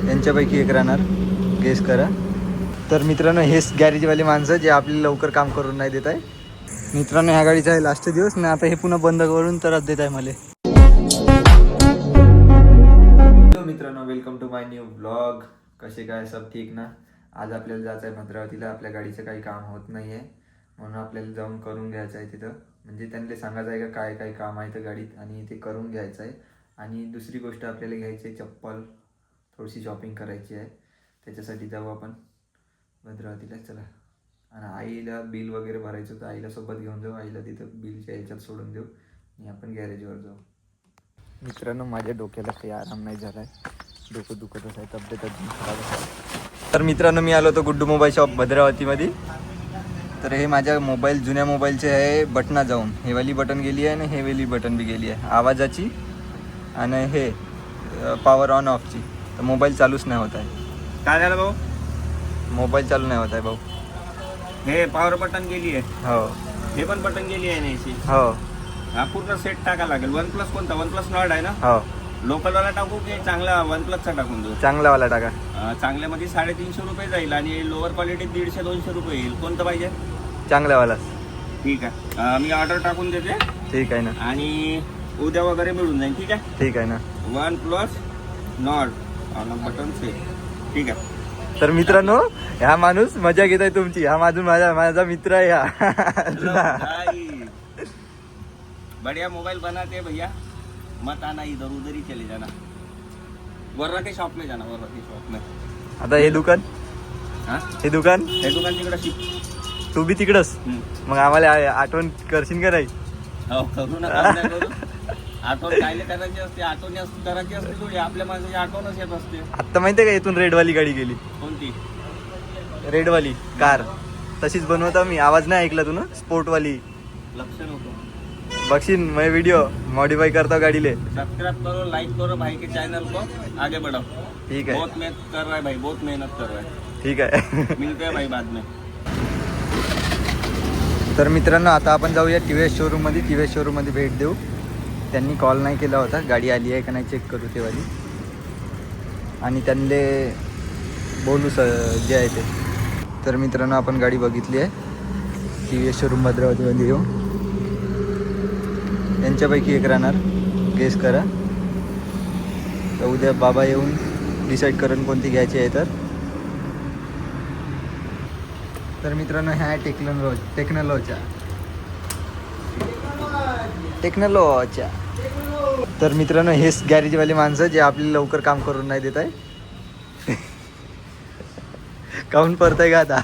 यांच्यापैकी एक राहणार, गेस करा. तर मित्रांनो, हेच गॅरेजवाले माणसं जे आपल्याला लवकर काम करून नाही देत आहे. मित्रांनो, ह्या गाडीचा आहे लास्ट दिवस ना, आता हे पुन्हा बंद करून तरच देत आहे मला. हॅलो मित्रांनो, welcome to my new blog. कसे काय, सब ठीक ना? आज आपल्याला जायचं आहे भद्रावतीला. आपल्या गाडीचं काही काम होत नाही आहे, म्हणून आपल्याला जाऊन करून घ्यायचं आहे तिथं. म्हणजे त्यांना सांगायचं आहे का काय काय काम आहे तर गाडीत, आणि ते करून घ्यायचं आहे. आणि दुसरी गोष्ट आपल्याला घ्यायची आहे चप्पल, थोडीशी शॉपिंग करायची आहे. त्याच्यासाठी जाऊ आपण भद्रावतीला. चला. आणि आईला बिल वगैरे भरायचं होतं, आईला सोबत घेऊन जाऊ. आईला तिथं बिलच्या ह्याच्यात सोडून देऊ आणि आपण गॅरेजवर जाऊ. मित्रांनो, माझ्या डोक्याला काही आराम नाही झाला आहे, डोकं दुखतच आहे, तब्येत अजून खराब आहे. तर मित्रांनो, मी आलो होतो गुड्डू मोबाईल शॉप भद्रावतीमध्ये. तर हे माझ्या मोबाईल, जुन्या मोबाईलचे आहे बटना जाऊन, हे वाली बटन गेली आहे आणि हे वाली बटन बी गेली आहे आवाजाची, आणि हे पॉवर ऑन ऑफची. तर मोबाईल चालूच नाही होत आहे. काय झालं भाऊ? मोबाईल चालू नाही होत आहे भाऊ. हे पॉवर बटन गेली आहे, हो हे पण बटन गेली आहे ना. हो हा पूर्ण सेट टाका लागेल. वन प्लस कोणता? वन प्लस नॉट आहे ना? हो. लोकलवाला टाकू की चांगला वन प्लसचा टाकून देऊ? चांगलावाला टाका. चांगल्यामध्ये 350 रुपये जाईल आणि लोअर क्वालिटीत 150-200 रुपये येईल. कोणतं पाहिजे? चांगल्यावाला. ठीक आहे, मी ऑर्डर टाकून देते. ठीक आहे ना. आणि उद्या वगैरे मिळून जाईल. ठीक आहे. ठीक आहे ना. One plus not button set. ठीक आहे. तर मित्रांनो, हा माणूस मजा घेत आहे तुमची. हा माझा मित्र आहे हा. बढ़िया मोबाइल बनाते भैया, मत आना इधर उधर ही चले जाना. वर्रा के शॉप में जाना, वर्रा के शॉप में. आता हे दुकान, हे दुकान तिकडं शिक. तू बी तिकडच. मग आम्हाला आठवण करशील का नाही? हो, करू नका. करू. आठवण कायले करायची असते, आठवण करायची असते थोडी. आपल्या माणसाची आठवणच येत असते. आता माहितीये का, इथून रेडवाली गाडी गेली. कोणती? रेडवाली कार तशीच बनवता मी. आवाज नाही ऐकला तू ना? स्पोर्टवाली. लक्ष नको. बघशील मैं वीडियो मॉडिफाई करता हूँ गाड़ी ले. सब्सक्राइब करो, लाइक करो भाई के चैनल को, आगे बढ़ाओ. ठीक है. बहुत मेहनत कर रहा है भाई, बहुत मेहनत कर रहा है. ठीक आहे. मिलते हैं भाई बाद में. तर मित्रांनो, आता आपण जाऊया TVS शोरूममध्ये. TVS शोरूममध्ये भेट देऊ. त्यांनी कॉल नाही केला होता, गाडी आली आहे का नाही चेक करू तेवाली, आणि त्यांना बोलू जे आहे ते. तर मित्रांनो, आपण गाडी बघितली आहे TVS शोरूम भद्रावतीमध्ये येऊ. यांच्यापैकी एक राहणार, गेस करा. तर उद्या बाबा येऊन डिसाईड करून कोणती घ्यायची आहे. तर मित्रांनो, ह्या टेक्नॉलॉजीच्या. तर मित्रांनो, हेच गॅरेजवाले माणसं जे आपल्याला लवकर काम करून नाही देत आहे. काऊन पडतंय का आता?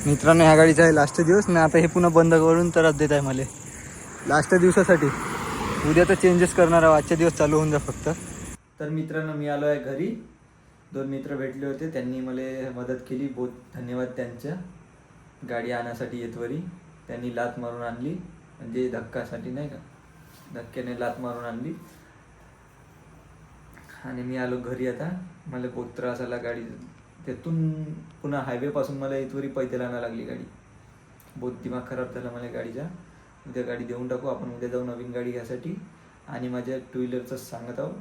मित्रांनो, ह्या गाडीचा आहे लास्ट दिवस ना, आता हे पुन्हा बंद करून तरच देत आहे मला लास्ट दिवसासाठी. उद्या तर चेंजेस करणार आहे, आजच्या दिवस चालू होऊन जा फक्त. तर मित्रांनो, मी आलो आहे घरी. 2 मित्र भेटले होते, त्यांनी मला मदत केली. बहुत धन्यवाद त्यांच्या. गाडी आणण्यासाठी येतवरी त्यांनी लात मारून आणली, म्हणजे धक्कासाठी नाही का, धक्क्याने लात मारून आणली. आणि मी आलो घरी. आता मला बहुत त्रास आला गाडी. त्यातून पुन्हा हायवेपासून मला इथवरी पैदल आणायला लागली गाडी. बहुत दिमाग खराब झाला मला गाडीचा. उद्या गाडी देऊन टाकू आपण. उद्या जाऊ नवीन गाडी घ्यायसाठी. आणि माझ्या 2 व्हीलरचं सांगत आहो,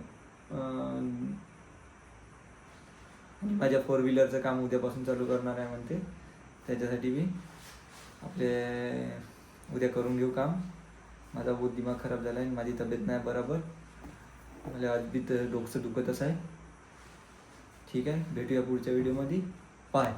आणि माझ्या 4 व्हीलरचं काम उद्यापासून चालू करणार आहे म्हणते. त्याच्यासाठी मी आपले उद्या करून घेऊ काम. माझा बहुत दिमाग खराब झाला आहे, माझी तब्येत नाही बरोबर. मला अद्भुत डोकं दुखतच आहे. ठीक आहे, भेटूया पुढच्या व्हिडिओमध्ये. बाय.